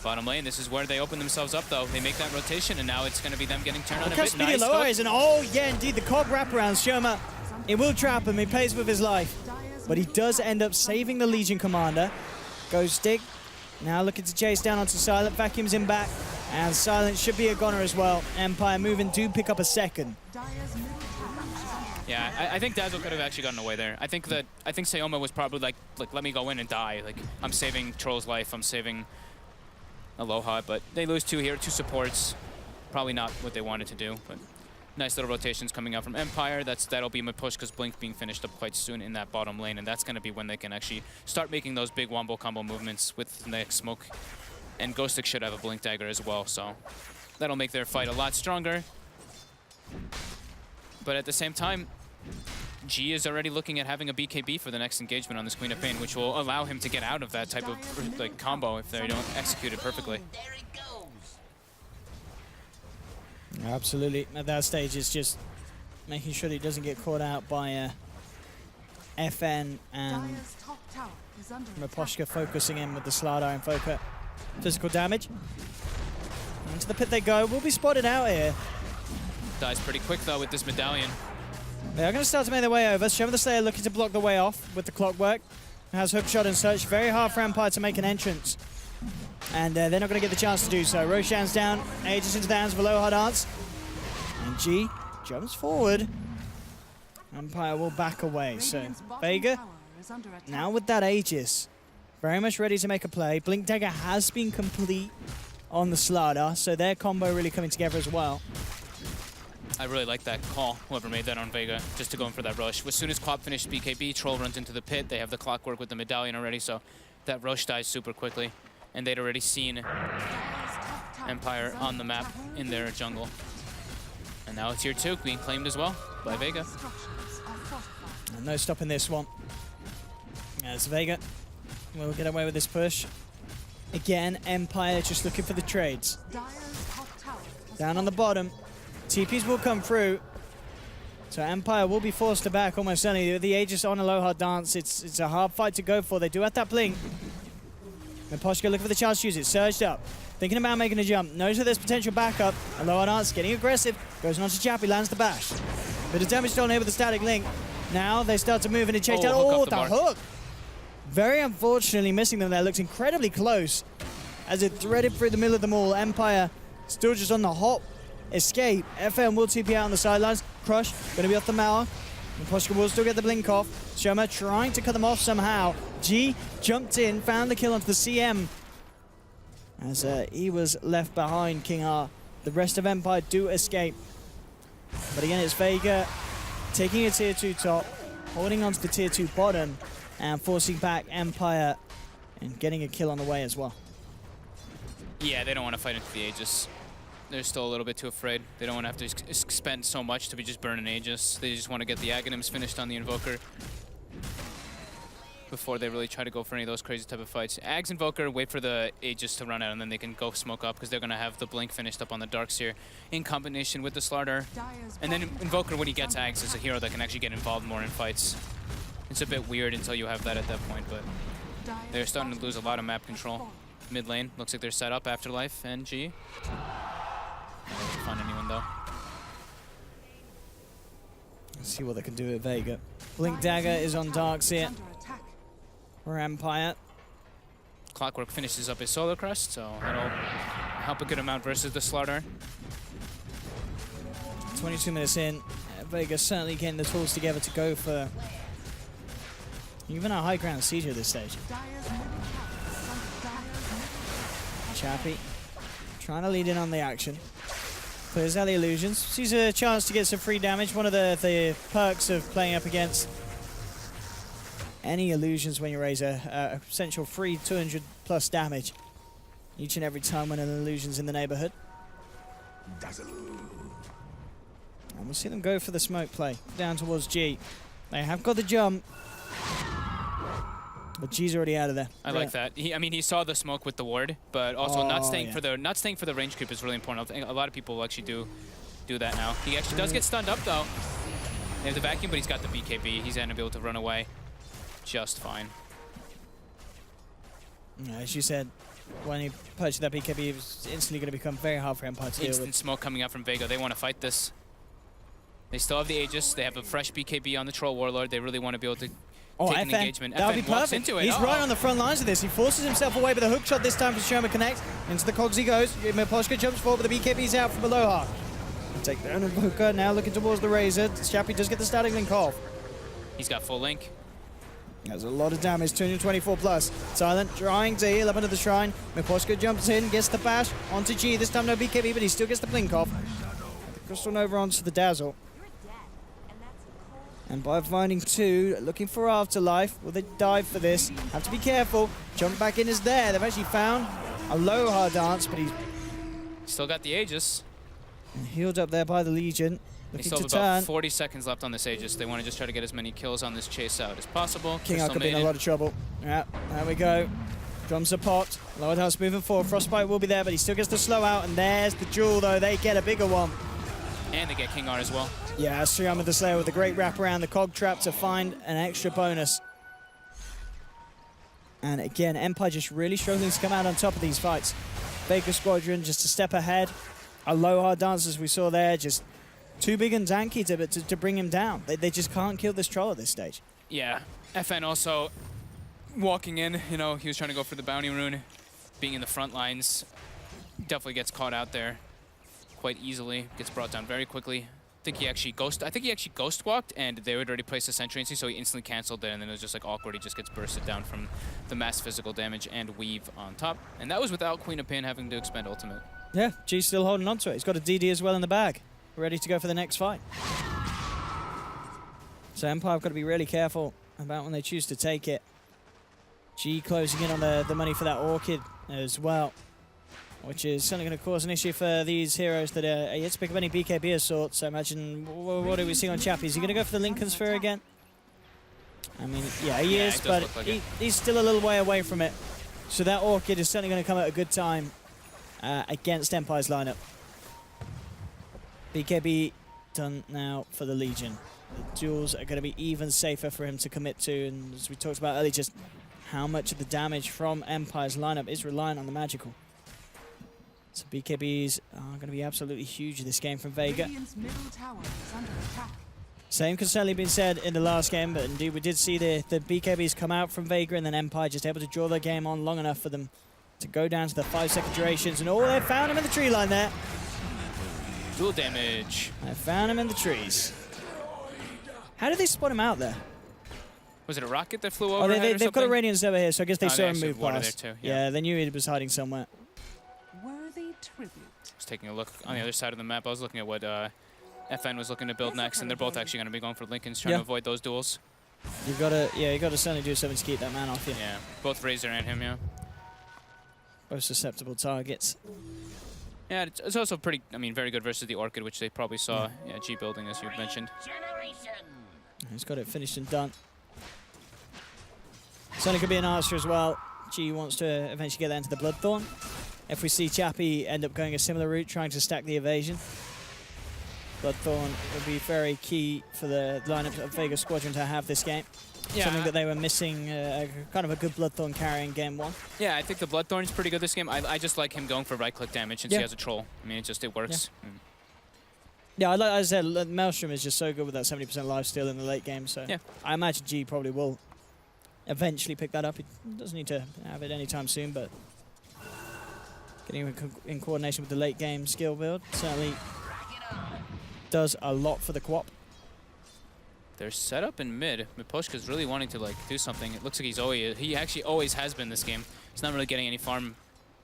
Bottom lane, this is where they open themselves up, though. They make that rotation, and now it's going to be them getting turned on a Okay, bit. speedy Nice lower hook. is an indeed, the Cobb wraparound. Shoma, it will trap him. He pays with his life. But he does end up saving the Legion commander. Goes Stick. Now looking to chase down onto Silent. Vacuums him back. And Silent should be a goner as well. Empire moving do pick up a second. Dire's middle tower is under Yeah, I think Dazzle could have actually gotten away there. I think Sayoma was probably like, let me go in and die. Like, I'm saving Troll's life. I'm saving Aloha, but they lose 2 here, 2 supports. Probably not what they wanted to do, but nice little rotations coming out from Empire. That'll be my push because Blink being finished up quite soon in that bottom lane, and that's going to be when they can actually start making those big wombo combo movements with the next smoke. And Ghostic should have a Blink Dagger as well, so that'll make their fight a lot stronger. But at the same time, G is already looking at having a BKB for the next engagement on this Queen of Pain, which will allow him to get out of that type of like combo if they don't execute it perfectly. Absolutely. At that stage, it's just making sure that he doesn't get caught out by FN and Dire's top tower is under Raposhka focusing in with the Slardar Invoker. Physical damage. Into the pit they go. Will be spotted out here. Dies pretty quick though with this medallion. They are going to start to make their way over. Shoma the Slayer looking to block the way off with the clockwork. Has hookshot and such. Very hard for Empire to make an entrance. And they're not going to get the chance to do so. Roshan's down. Aegis into the hands of Aloha Dance. And G jumps forward. Empire will back away. So Radiant's bottom Vega, tower is under attack. now with that Aegis, very much ready to make a play. Blink Dagger has been complete on the Slardar, so their combo really coming together as well. I really like that call, whoever made that on Vega, just to go in for that rush. As soon as Quap finished BKB, Troll runs into the pit. They have the clockwork with the medallion already, so that rush dies super quickly. And they'd already seen Dire's top tower Empire is under on the map attack. in their jungle. And now it's tier 2 being claimed as well by Vega. Structures are fortified. And no stopping this one. As Vega will get away with this push. Again, Empire just looking for the trades. Dire's top tower has Down on the bottom. TPs will come through. So Empire will be forced to back almost certainly. The Aegis on Aloha Dance, it's a hard fight to go for. They do have that blink. Miposhka looking for the chance to use it. Surged up. Thinking about making a jump. Knows that there's potential backup. Aloha Dance getting aggressive. Goes on to Chappie, lands the bash. Bit of damage done here with the static link. Now they start to move in and chase down. hook Oh, off the the mark. hook! Very unfortunately missing them there. Looks incredibly close as it threaded through the middle of them all. Empire still just on the hop. Escape. FM will TP out on the sidelines. Crush going to be off the Mauer. Miposhka will still get the blink off. Shoma trying to cut them off somehow. G jumped in, found the kill onto the CM. As he was left behind, King R. The rest of Empire do escape. But again, it's Vega taking a tier 2 top, holding onto the tier 2 bottom, and forcing back Empire and getting a kill on the way as well. Yeah, they don't want to fight into the Aegis. They're still a little bit too afraid. They don't want to have to spend so much to be just burning Aegis. They just want to get the Aghanims finished on the Invoker before they really try to go for any of those crazy type of fights. Ags Invoker, wait for the Aegis to run out, and then they can go smoke up because they're going to have the Blink finished up on the Darkseer in combination with the Slardar. Dire's And then bottom Invoker, tower when he is gets under Ags, is a attack. hero that can actually get involved more in fights. It's a bit weird until you have that at that point, but Dire's they're starting to bottom lose a lot of map tower has control. fallen. Mid lane, looks like they're set up, Afterlife and G. Not able to find anyone though. Let's see what they can do with Vega. Blink Dagger is on Darkseer Under attack. for Empire. Clockwork finishes up his Solar Crest, so that'll help a good amount versus the Slardar. 22 minutes in. Vega certainly getting the tools together to go for even a high ground siege at this stage. Dire's middle tower is under Dire's middle Chappie trying to lead in on the action. Clears out the illusions. Sees a chance to get some free damage. One of the perks of playing up against any illusions when you raise a essential free 200 plus damage each and every time when an illusion's in the neighborhood. And we'll see them go for the smoke play down towards G. They have got the jump. But G's already out of there. I like that. I mean, he saw the smoke with the ward, but also not staying for the range creep is really important. I think a lot of people actually do that now. He actually does get stunned up though. They have the vacuum, but he's got the BKB. He's gonna be able to run away just fine. As you said, when he purchased that BKB, it was instantly going to become very hard for Empire to deal Instant with. smoke coming out from Vega. They want to fight this. They still have the Aegis. They have a fresh BKB on the Troll Warlord. They really want to be able to take an engagement. That would be FN walks perfect. into it. He's right on the front lines of this. He forces himself away with a hook shot this time for Sherman Connect. Into the cogs he goes. Miposhka jumps forward, but the BKB's out from Aloha. Take down Invoker, now looking towards the Razor. Chappie does get the static link off. He's got full link. There's a lot of damage, 224 plus. Silent trying to heal up into the shrine. Miposhka jumps in, gets the bash onto G. This time no BKB, but he still gets the blink off. The Crystal Nova onto the Dazzle. And by finding two, looking for Afterlife. Will they dive for this? Have to be careful. Jump back in is there. They've actually found Aloha dance, but he's Still got the Aegis. healed up there by the Legion. They Looking still to have about turn. 40 seconds left on this Aegis. They want to just try to get as many kills on this chase out as possible. King Crystal could be in a Maiden. lot of trouble. Yeah, there we go. Drums are popped. Lowered House moving forward. Frostbite will be there, but he still gets the slow out. And there's the jewel, though. They get a bigger one. And they get King R as well. Yeah, Suyama the Slayer with a great wrap around the cog trap to find an extra bonus. And again, Empire just really struggling to come out on top of these fights. Vega Squadron just a step ahead. Aloha dancers we saw there, just too big and tanky to bring him down. They just can't kill this troll at this stage. Yeah. FN also walking in, you know, he was trying to go for the bounty rune. Being in the front lines, definitely gets caught out there quite easily. Gets brought down very quickly. I think he actually ghost walked, and they had already placed a sentry into, so he instantly canceled it, and then it was just like awkward. He just gets bursted down from the mass physical damage and weave on top. And that was without Queen of Pain having to expend ultimate. Yeah, G's still holding on to it. He's got a DD as well in the bag, ready to go for the next fight. So Empire have got to be really careful about when they choose to take it. G closing in on the money for that Orchid as well, which is certainly going to cause an issue for these heroes that are yet to pick up any BKB of sorts. So imagine, what do we see on Chappie? Is he going to go for the Lincoln Sphere again? I mean, yeah, he is, but like he's still a little way away from it. So that Orchid is certainly going to come at a good time against Empire's lineup. BKB done now for the Legion. The duels are going to be even safer for him to commit to, and as we talked about earlier, just how much of the damage from Empire's lineup is reliant on the magical. So BKBs are going to be absolutely huge in this game from Vega. Radiant's middle tower is under attack. Same could certainly been said in the last game, but indeed we did see the BKBs come out from Vega, and then Empire just able to draw their game on long enough for them to go down to the 5-second durations. And oh, they found him in the tree line there. Dual damage. They found him in the trees. How did they spot him out there? Was it a rocket that flew Oh, over? they've got a Radiance over here, so I guess they saw him actually move have water past. there too, Yeah, yeah. they knew he was hiding somewhere. Worthy tribute. Just taking a look on the other side of the map. I was looking at what FN was looking to build next, and they're both actually going to be going for Lincolns, trying to avoid those duels. You gotta certainly do something to keep that man off you. Yeah, both Razor and him, yeah. Both susceptible targets. Yeah, it's also pretty, I mean, very good versus the Orchid, which they probably saw G building, as you mentioned. He's got it finished and done. Certainly could be an answer as well. G wants to eventually get that into the Bloodthorn. If we see Chappie end up going a similar route, trying to stack the evasion, Bloodthorn would be very key for the lineup of Vega Squadron to have this game. Yeah. Something that they were missing, kind of a good Bloodthorn carry in game one. Yeah, I think the Bloodthorn is pretty good this game. I just like him going for right-click damage since he has a troll. I mean, it works. Yeah. Yeah, like I said, Maelstrom is just so good with that 70% lifesteal in the late game, so I imagine G probably will eventually pick that up. He doesn't need to have it anytime soon, but getting in coordination with the late game skill build certainly does a lot for the co-op. They're set up in mid. Miposhka's really wanting to like do something. It looks like he actually always has been this game. He's not really getting any farm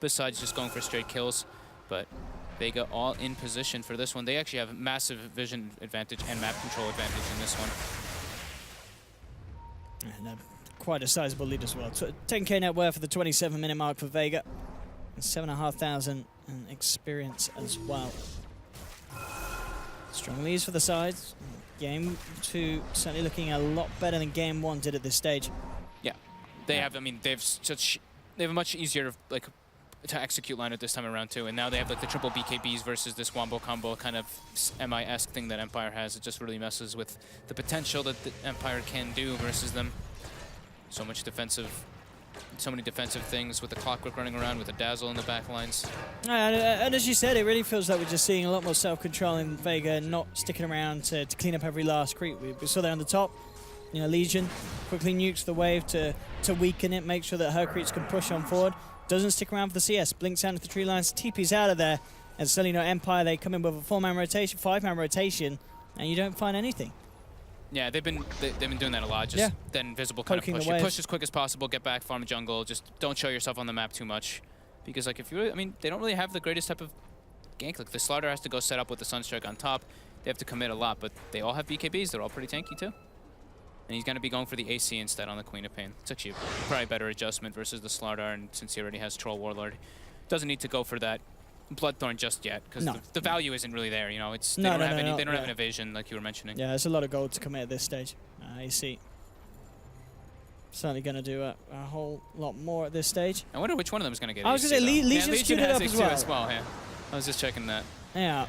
besides just going for straight kills, but Vega all in position for this one. They actually have massive vision advantage and map control advantage in this one. And quite a sizable lead as well. 10k net worth for the 27-minute mark for Vega. And 7,500 in experience as well. Strong leads for the sides. Game 2 certainly looking a lot better than Game 1 did at this stage. Yeah, they have. I mean, they have a much easier like to execute lineup this time around too. And now they have like the triple BKBs versus this wombo combo kind of MI-esque thing that Empire has. It just really messes with the potential that the Empire can do versus them. So many defensive things with the clockwork running around, with the dazzle in the back lines. And as you said, it really feels like we're just seeing a lot more self-control in Vega, not sticking around to clean up every last creep. We saw that on the top. You know, Legion quickly nukes the wave to weaken it, make sure that her creeps can push on forward. Doesn't stick around for the CS, blinks down to the tree lines, TP's out of there. And suddenly, you know, Empire, they come in with a 4-man rotation, 5-man rotation, and you don't find anything. Yeah, they've been doing that a lot. Just then invisible kind Poking of push. the You push as quick as possible, get back, farm jungle. Just don't show yourself on the map too much, because like if you, I mean, they don't really have the greatest type of gank. Like the Slaughter has to go set up with the Sunstrike on top. They have to commit a lot, but they all have BKBs. They're all pretty tanky too. And he's going to be going for the AC instead on the Queen of Pain. It's actually probably better adjustment versus the Slaughter, and since he already has Troll Warlord, doesn't need to go for that Bloodthorn just yet, because the value isn't really there. You know, it's they don't have an evasion like you were mentioning. Yeah, it's a lot of gold to commit at this stage. AC certainly going to do a whole lot more at this stage. I wonder which one of them is going to get. I was going to say Legion Legion has has it up as well. Yeah, I was just checking that. Yeah.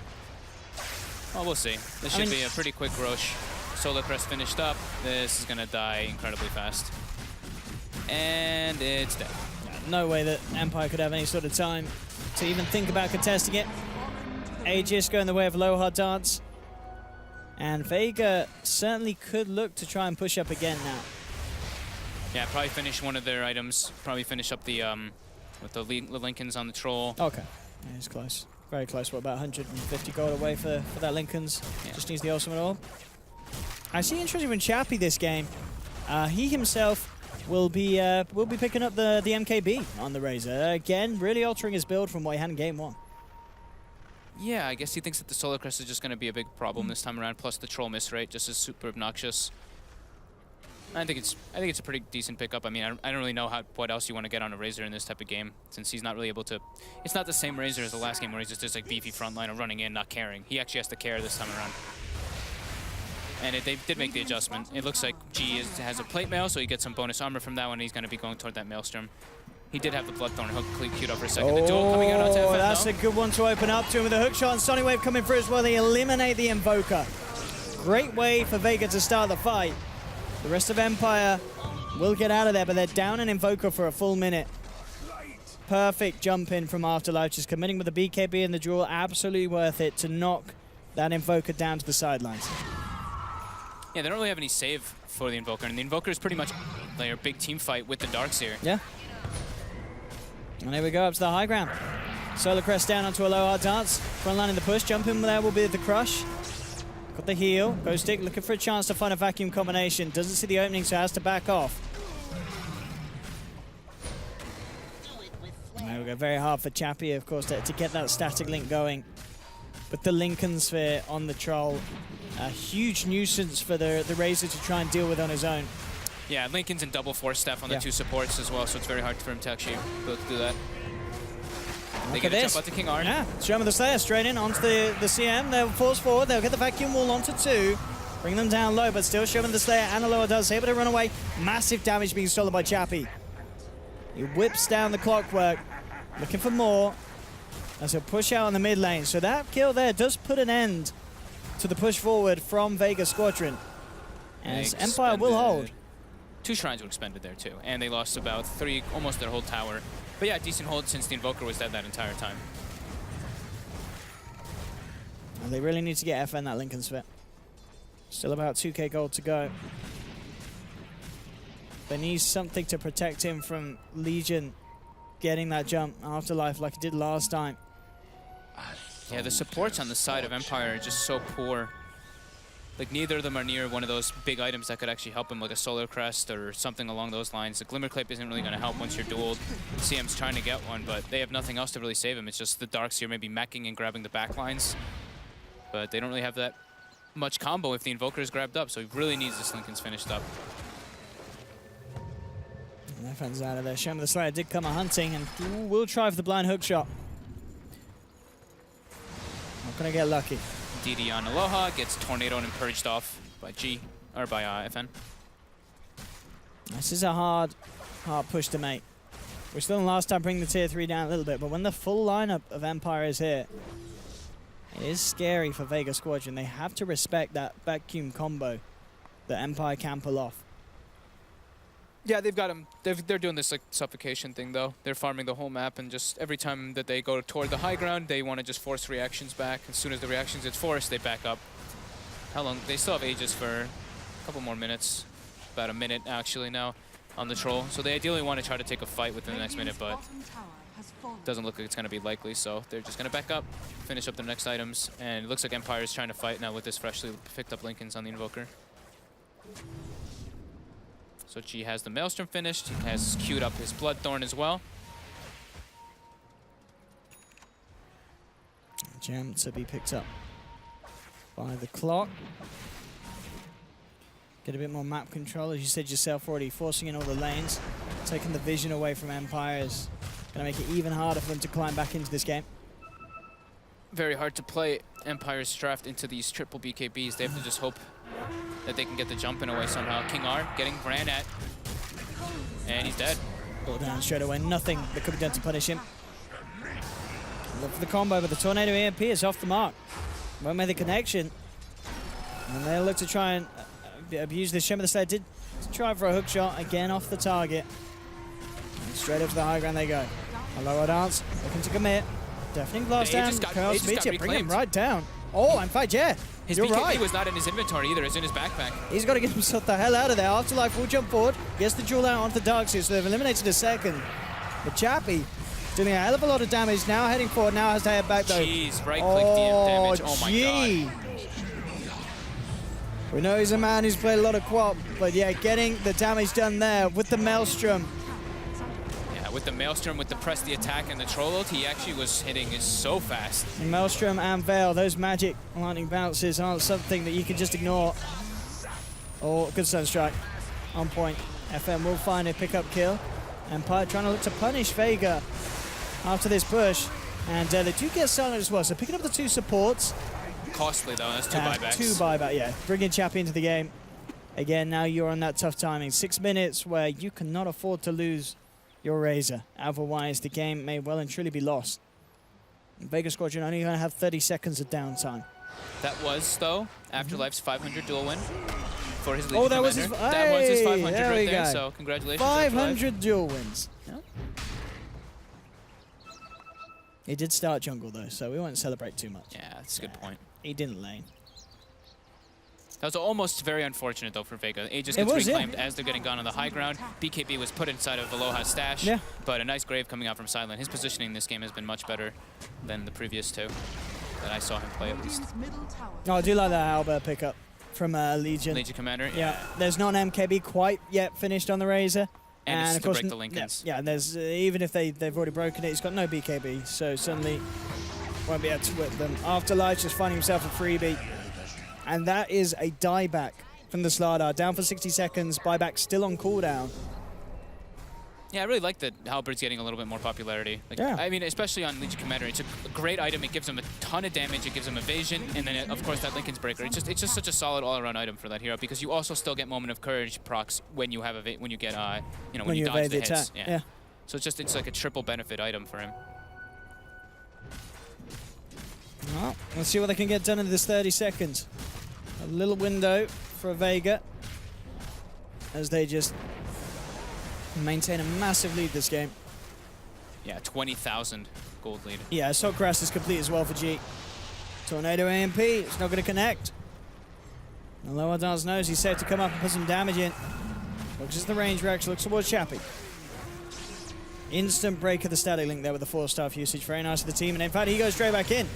Well, we'll see. This should be a pretty quick Roche. Solar Crest finished up. This is going to die incredibly fast. And it's dead. Yeah, no way that Empire could have any sort of time to even think about contesting it. Aegis going the way of low hard dance. And Vega certainly could look to try and push up again now. Yeah, probably finish one of their items. Probably finish up the with the Lincolns on the Troll. Okay. Yeah, he's close. Very close. What, about 150 gold away for that Lincolns. Yeah. Just needs the ultimate orb. I see interesting when Chappie this game. He himself will be picking up the MKB on the Razor. Again, really altering his build from what he had in Game 1. Yeah, I guess he thinks that the Solar Crest is just going to be a big problem this time around, plus the Troll miss rate just is super obnoxious. I think it's a pretty decent pickup. I mean, I don't really know what else you want to get on a Razor in this type of game, since he's not really able to. It's not the same Razor as the last game where he's just like beefy frontliner running in, not caring. He actually has to care this time around. And they did make the adjustment. It looks like G has a plate mail, so he gets some bonus armor from that one. He's going to be going toward that Maelstrom. He did have the Bloodthorn hook queued up for a second. The duel coming out onto FF, that's a good one to open up to him with a hook shot and Sonic Wave coming through as well. They eliminate the Invoker. Great way for Vega to start the fight. The rest of Empire will get out of there, but they're down an Invoker for a full minute. Perfect jump in from Afterlife, just committing with the BKB in the duel. Absolutely worth it to knock that Invoker down to the sidelines. Yeah, they don't really have any save for the Invoker, and the Invoker is pretty much like a big team fight with the Darks here. Yeah. And here we go up to the high ground. Solar Crest down onto a low hard dance. Front line in the push. Jump in there will be the crush. Got the heal. Ghost Stick looking for a chance to find a vacuum combination. Doesn't see the opening, so has to back off. And there we go. Very hard for Chappie, of course, to get that static link going. But the Lincoln Sphere on the Troll. A huge nuisance for the Razor to try and deal with on his own. Yeah, Lincoln's in double force staff on the two supports as well, so it's very hard for him to actually be able to do that. They get a jump out to King Arn. Yeah, Shaman the Slayer straight in onto the CM. They'll force forward. They'll get the vacuum wall onto 2. Bring them down low, but still Shaman the Slayer and a lower does able to run away. Massive damage being stolen by Chappie. He whips down the clockwork, looking for more as he'll push out on the mid lane. So that kill there does put an end to the push forward from Vega Squadron. As Empire will hold. 2 shrines were expended there too, and they lost about 3, almost their whole tower. But yeah, decent hold since the Invoker was dead that entire time. And they really need to get FN that Lincoln Sphere. Still about 2k gold to go. They need something to protect him from Legion getting that jump Afterlife like he did last time. Yeah, the supports on the side of Empire are just so poor. Like, neither of them are near one of those big items that could actually help him, like a Solar Crest or something along those lines. The Glimmer Clape isn't really going to help once you're dueled. CM's trying to get one, but they have nothing else to really save him. It's just the Darks here maybe meching and grabbing the backlines. But they don't really have that much combo if the Invoker is grabbed up, so he really needs this Lincoln's finished up. And that friend's out of there. Shaman the Slayer did come a-hunting and will try for the blind hook shot. Not going to get lucky. DD on Aloha, gets tornadoed and purged off by G, or by FN. This is a hard push to make. We're still in last time bringing the tier 3 down a little bit, but when the full lineup of Empire is here, it is scary for Vega Squadron. They have to respect that vacuum combo that Empire can pull off. Yeah, they've got him. They're doing this like suffocation thing though. They're farming the whole map, and just every time that they go toward the high ground, they want to just force reactions back. As soon as the reactions get forced, they back up. How long? They still have Aegis for a couple more minutes. About a minute actually now on the troll. So they ideally want to try to take a fight within the next minute, but doesn't look like it's going to be likely. So they're just going to back up, finish up their next items, and it looks like Empire is trying to fight now with this freshly picked up Lincolns on the Invoker. So G has the Maelstrom finished. He has queued up his Bloodthorn as well. Gem to be picked up by the clock. Get a bit more map control, as you said yourself already, forcing in all the lanes, taking the vision away from Empire is going to make it even harder for them to climb back into this game. Very hard to play Empire's draft into these triple BKBs. They have to just hope that they can get the jump in away somehow. King R getting ran at, and he's dead. Brought down straight away, nothing that could be done to punish him. Look for the combo, but the Tornado EMP is off the mark. Won't make the connection. And they'll look to try and abuse this. Shimmer the Slayer did try for a hook shot, again off the target. And straight up to the high ground they go. A lower dance, looking to commit. Deafening blast down, Chaos Meteor, bring him right down. Oh, in fact, yeah, his you're BKB right. was not in his inventory either, it's in his backpack. He's got to get himself the hell out of there. Afterlife will jump forward, gets the jewel out onto the Dark Suit, so they've eliminated a second. But Chappie doing a hell of a lot of damage, now heading forward, now has to head back though. Jeez, right-click DM damage, oh my god. We know he's a man who's played a lot of Quap, but yeah, getting the damage done there with the Maelstrom. Yeah, with the Maelstrom, with the press the attack and the troll ult, he actually was hitting is so fast. Maelstrom and Veil, those magic lightning bounces aren't something that you can just ignore. Oh, good Sunstrike, on point. FM will find a pickup kill. Empire trying to look to punish Vega after this push. And they do get silent as well, so picking up the 2 supports. Costly though, that's 2 buybacks. 2 buyback, yeah. Bringing Chappie into the game. Again, now you're on that tough timing. 6 minutes where you cannot afford to lose your Razor. Otherwise, the game may well and truly be lost. Vega Squadron only going to have 30 seconds of downtime. That was, though, Afterlife's 500 duel win for his Legion Oh, that was commander. his, that was his 500 there right we there, go. so congratulations. 500 duel wins. Yeah. He did start jungle, though, so we won't celebrate too much. Yeah, that's a good point. He didn't lane. That was almost very unfortunate, though, for Vega. Aegis It gets was, reclaimed as they're getting gone on the high ground. BKB was put inside of Aloha's stash, Yeah. but a nice grave coming out from Silent. His positioning in this game has been much better than the previous 2 that I saw him play, at least. Oh, I do like that Albert pickup from Legion. Legion Commander, Yeah, there's not an MKB quite yet finished on the Razor. And it's of to course, break the Lincolns. Yeah, and there's even if they've already broken it, he's got no BKB, so suddenly won't be able to whip them. Afterlife just finding himself a freebie. And that is a dieback from the Slardar. Down for 60 seconds, buyback still on cooldown. Yeah, I really like that Halberd's getting a little bit more popularity. Like, Yeah. I mean, especially on Legion Commander, it's a great item. It gives him a ton of damage. It gives him evasion, and then of course that Lincoln's Breaker. It's just such a solid all-around item for that hero because you also still get Moment of Courage procs when you have when you get when you dodge evade the the hits. attack. Yeah. So it's like a triple benefit item for him. Well, let's see what they can get done in this 30 seconds. A little window for Vega as they just maintain a massive lead this game. Yeah, 20,000 gold lead. Yeah, Assault Crash is complete as well for G. Tornado AMP, it's not going to connect. Lower Dance knows he's safe to come up and put some damage in. Looks at the range reaction, looks towards Chappie. Instant break of the static link there with the 4-star usage. Very nice for the team, and in fact he goes straight back in.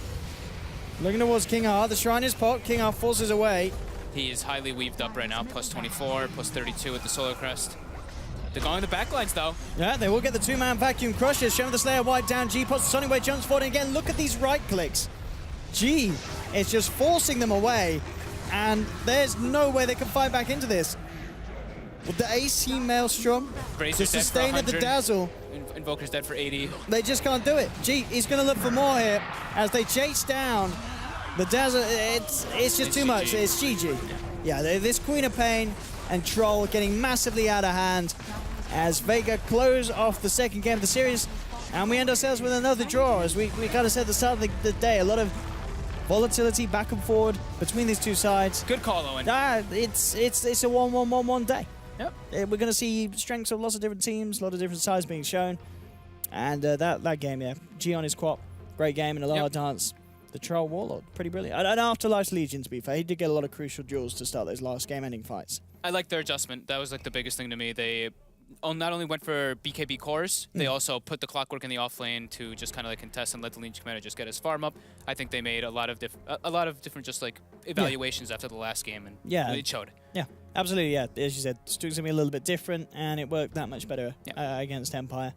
Looking towards King R, the Shrine is popped, King R forces away. He is highly weaved up right now, plus 24, plus 32 with the Solar Crest. They're going the backlines though. Yeah, they will get the 2-man vacuum crushes. Showing the Slayer wide down. G pots the Sonic Wave, jumps forward, and again, look at these right clicks. G is just forcing them away, and there's no way they can fight back into this. With the AC Maelstrom to sustain at the dazzle. Invoker's dead for 80. They just can't do it. G is going to look for more here as they chase down The Dazzle, it's just too much. It's GG. Yeah, this Queen of Pain and Troll getting massively out of hand as Vega close off the second game of the series. And we end ourselves with another draw, as we kind of said at the start of the day. A lot of volatility back and forward between these two sides. Good call, Owen. It's a 1-1-1-1 day. Yep. We're going to see strengths of lots of different teams, a lot of different sides being shown. And that game, yeah. G on his quap. Great game and a lot of dance. The Troll Warlord, pretty brilliant. And Afterlife's Legion, to be fair, he did get a lot of crucial duels to start those last game-ending fights. I like their adjustment. That was like the biggest thing to me. They not only went for BKB cores, they also put the Clockwork in the off lane to just kind of like contest and let the Legion Commander just get his farm up. I think they made a lot of different just like evaluations after the last game, and it showed. Yeah, absolutely. Yeah, as you said, Stu's gonna be a little bit different, and it worked that much better against Empire.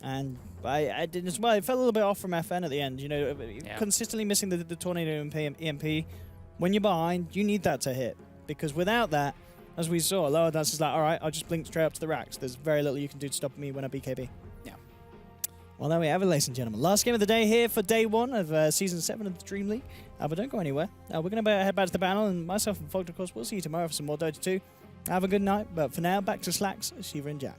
And I didn't as well. It fell a little bit off from FN at the end. You know, consistently missing the Tornado EMP. When you're behind, you need that to hit, because without that, as we saw, Lower Dance is like, all right, I'll just blink straight up to the racks. There's very little you can do to stop me when I BKB. Yeah. Well, there we have it, ladies and gentlemen. Last game of the day here for day 1 of Season 7 of the DreamLeague. But don't go anywhere. We're going to head back to the panel, and myself and Fogg, of course, we'll see you tomorrow for some more Dota 2. Have a good night, but for now, back to Slacks, Shiva and Jack.